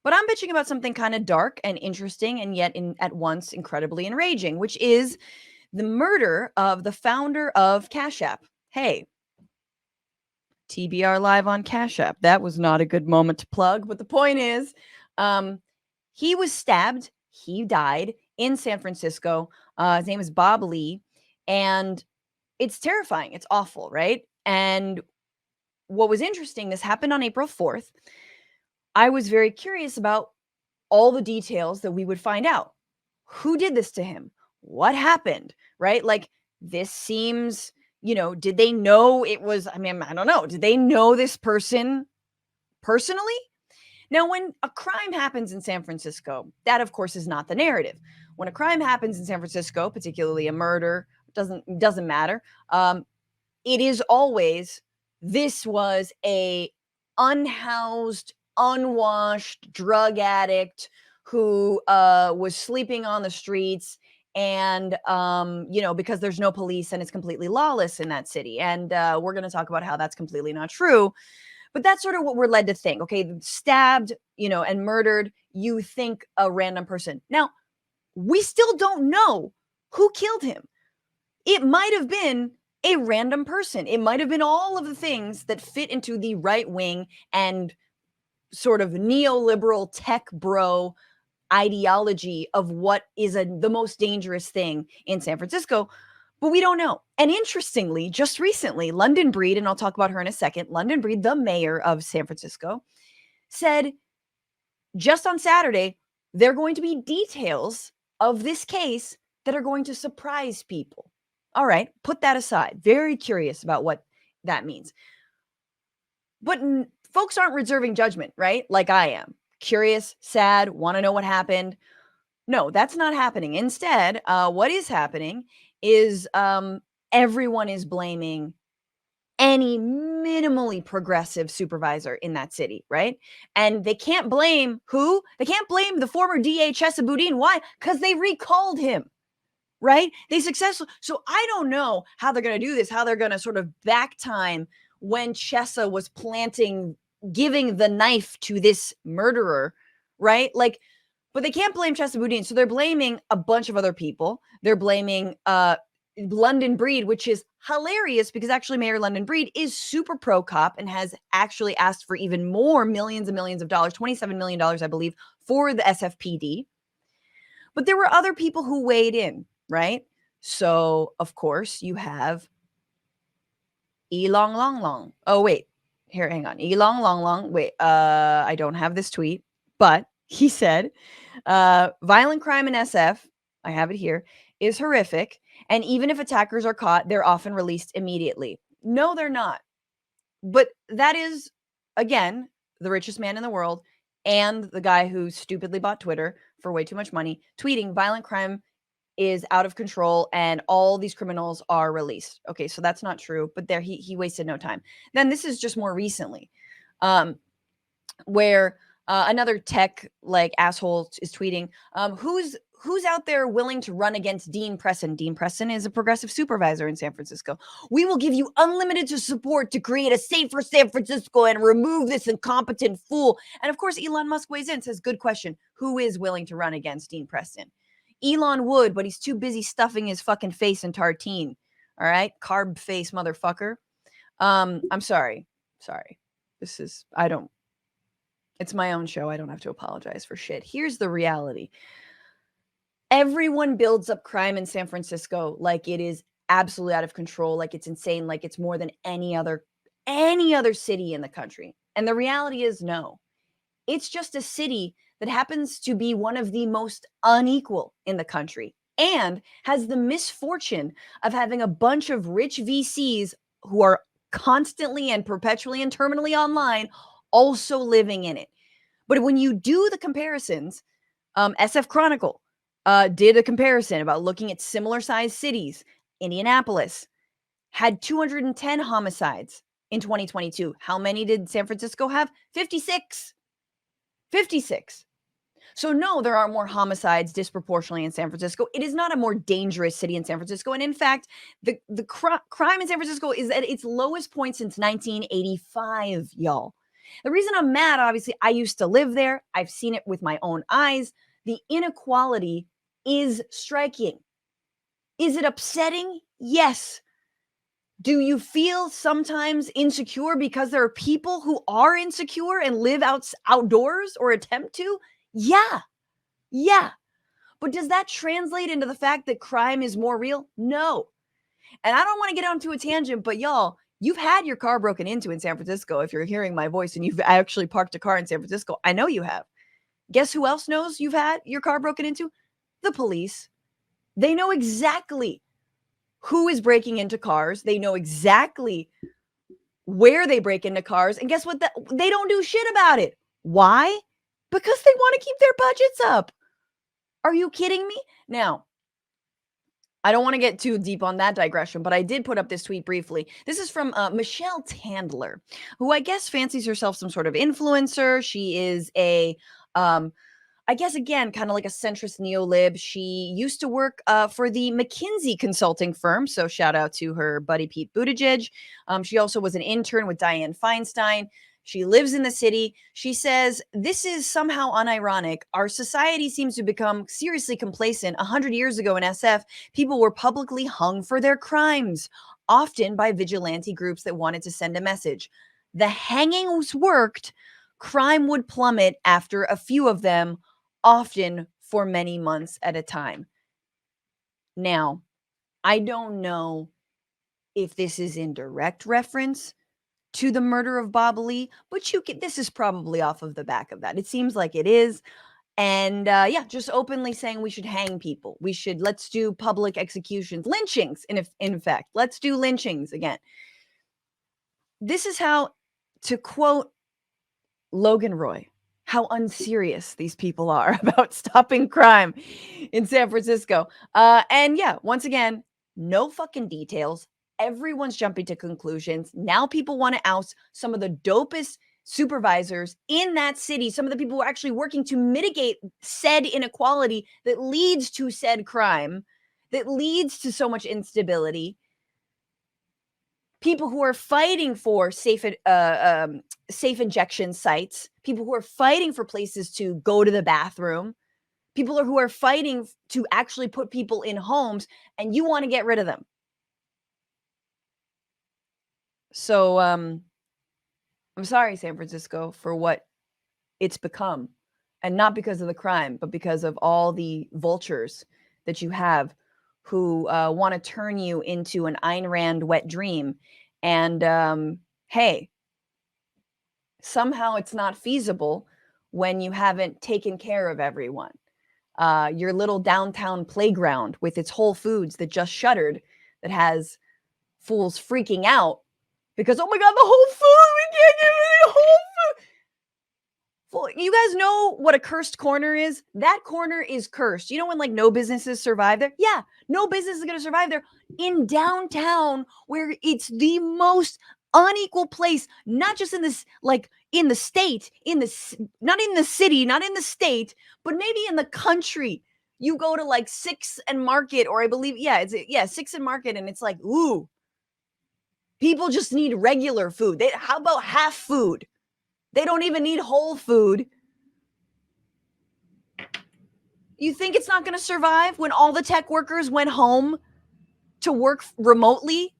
But I'm bitching about something kind of dark and interesting and yet at once incredibly enraging, which is the murder of the founder of CashApp. Hey, TBR live on CashApp. That was not a good moment to plug, but the point is, he was stabbed. He died in San Francisco. His name is Bob Lee, and it's terrifying. It's awful, right? And what was interesting, this happened on April 4th. I was very curious about all the details that we would find out. Who did this to him? What happened? Right? Like, this seems, did they know it was, I mean, I don't know. Did they know this person personally? Now, when a crime happens in San Francisco, that of course is not the narrative. When a crime happens in San Francisco, particularly a murder, doesn't matter. It is always, this was a unhoused, unwashed drug addict who was sleeping on the streets, and because there's no police and it's completely lawless in that city. And we're going to talk about how that's completely not true. But that's sort of what we're led to think. Okay, stabbed, and murdered, you think a random person. Now, we still don't know who killed him. It might have been a random person. It might have been all of the things that fit into the right wing and sort of neoliberal tech bro ideology of what is the most dangerous thing in San Francisco. But we don't know. And interestingly, just recently, London Breed, and I'll talk about her in a second, London Breed, the mayor of San Francisco, said just on Saturday, there are going to be details of this case that are going to surprise people. All right, put that aside. Very curious about what that means. But folks aren't reserving judgment, right? Like I am. Curious, sad, want to know what happened. No, that's not happening. Instead, what is happening is everyone is blaming any minimally progressive supervisor in that city, right? And they can't blame who? They can't blame the former DA Chesa Boudin. Why? Because they recalled him, right? They successfully. So I don't know how they're going to do this, how they're going to sort of back time when Chesa was giving the knife to this murderer, right? Like, but they can't blame Chesa Boudin. So they're blaming a bunch of other people. They're blaming London Breed, which is hilarious because actually Mayor London Breed is super pro cop and has actually asked for even more millions and millions of dollars, $27 million, I believe, for the SFPD. But there were other people who weighed in, right? So, of course, you have Elong Long Long. Oh, wait. Here, hang on. Elong Long Long. Wait, I don't have this tweet, but he said, violent crime in SF, I have it here, is horrific. And even if attackers are caught, they're often released immediately. No, they're not. But that is, again, the richest man in the world and the guy who stupidly bought Twitter for way too much money, tweeting violent crime is out of control and all these criminals are released. Okay, so that's not true, but there he wasted no time. Then this is just more recently, where another tech like asshole is tweeting, who's out there willing to run against Dean Preston? Dean Preston is a progressive supervisor in San Francisco. We will give you unlimited support to create a safer San Francisco and remove this incompetent fool. And of course, Elon Musk weighs in, says, good question. Who is willing to run against Dean Preston? Elon would, but he's too busy stuffing his fucking face in tartine. All right? Carb face motherfucker. I'm sorry. This is, it's my own show. I don't have to apologize for shit. Here's the reality. Everyone builds up crime in San Francisco like it is absolutely out of control, like it's insane, like it's more than any other city in the country. And the reality is no. It's just a city that happens to be one of the most unequal in the country and has the misfortune of having a bunch of rich VCs who are constantly and perpetually and terminally online also living in it. But when you do the comparisons, SF Chronicle did a comparison about looking at similar sized cities. Indianapolis had 210 homicides in 2022. How many did San Francisco have? 56. 56. So no, there are more homicides disproportionately in San Francisco. It is not a more dangerous city in San Francisco. And in fact, the crime in San Francisco is at its lowest point since 1985, y'all. The reason I'm mad, obviously, I used to live there. I've seen it with my own eyes. The inequality is striking. Is it upsetting? Yes. Do you feel sometimes insecure because there are people who are insecure and live outdoors or attempt to? Yeah. Yeah. But does that translate into the fact that crime is more real? No. And I don't want to get onto a tangent, but y'all, you've had your car broken into in San Francisco. If you're hearing my voice and you've actually parked a car in San Francisco, I know you have. Guess who else knows you've had your car broken into? The police. They know exactly who is breaking into cars. They know exactly where they break into cars. And guess what? They don't do shit about it. Why? Because they want to keep their budgets up. Are you kidding me? Now, I don't want to get too deep on that digression, but I did put up this tweet briefly. This is from Michelle Tandler, who I guess fancies herself some sort of influencer. She is a I guess, again, kind of like a centrist neo-lib. She used to work for the McKinsey consulting firm. So shout out to her buddy, Pete Buttigieg. She also was an intern with Dianne Feinstein. She lives in the city. She says, this is somehow unironic. Our society seems to become seriously complacent. 100 years ago in SF, people were publicly hung for their crimes, often by vigilante groups that wanted to send a message. The hangings worked. Crime would plummet after a few of them, often for many months at a time. Now, I don't know if this is in direct reference to the murder of Bob Lee, but this is probably off of the back of that. It seems like it is. And yeah, just openly saying we should hang people. Let's do public executions, lynchings, in fact. Let's do lynchings again. This is how, to quote Logan Roy, how unserious these people are about stopping crime in San Francisco. And yeah, once again, no fucking details. Everyone's jumping to conclusions. Now people want to oust some of the dopest supervisors in that city, some of the people who are actually working to mitigate said inequality that leads to said crime, that leads to so much instability. People who are fighting for safe injection sites, people who are fighting for places to go to the bathroom, people who are fighting to actually put people in homes, and you want to get rid of them. So I'm sorry, San Francisco, for what it's become. And not because of the crime, but because of all the vultures that you have who want to turn you into an Ayn Rand wet dream. And hey, somehow it's not feasible when you haven't taken care of everyone. Your little downtown playground with its Whole Foods that just shuttered, that has fools freaking out because, oh my God, the Whole Food, we can't get rid of the Whole Food. You guys know what a cursed corner is? That corner is cursed. You know when like no businesses survive there? Yeah, no business is going to survive there in downtown where it's the most unequal place, not just in this, like in the state, not in the city, not in the state, but maybe in the country. You go to like 6th and Market, or I believe, 6th and Market, and it's like, ooh, people just need regular food. How about half food? They don't even need whole food. You think it's not going to survive when all the tech workers went home to work remotely?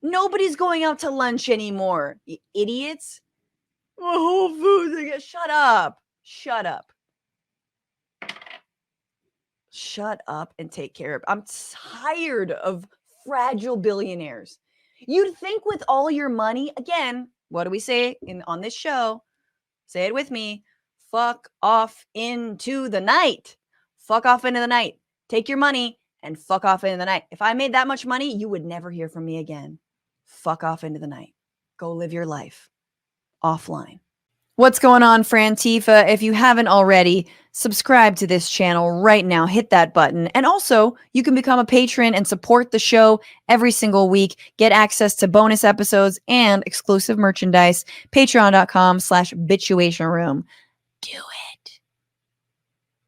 Nobody's going out to lunch anymore, you idiots. Whole Foods, shut up. Shut up. Shut up and take care of. I'm tired of fragile billionaires. You'd think with all your money, again, what do we say on this show? Say it with me. Fuck off into the night. Fuck off into the night. Take your money and fuck off into the night. If I made that much money, you would never hear from me again. Fuck off into the night. Go live your life offline. What's going on, Frantifa? If you haven't already, subscribe to this channel right now. Hit that button. And also, you can become a patron and support the show every single week. Get access to bonus episodes and exclusive merchandise. Patreon.com/Bitchuation Room. Do it.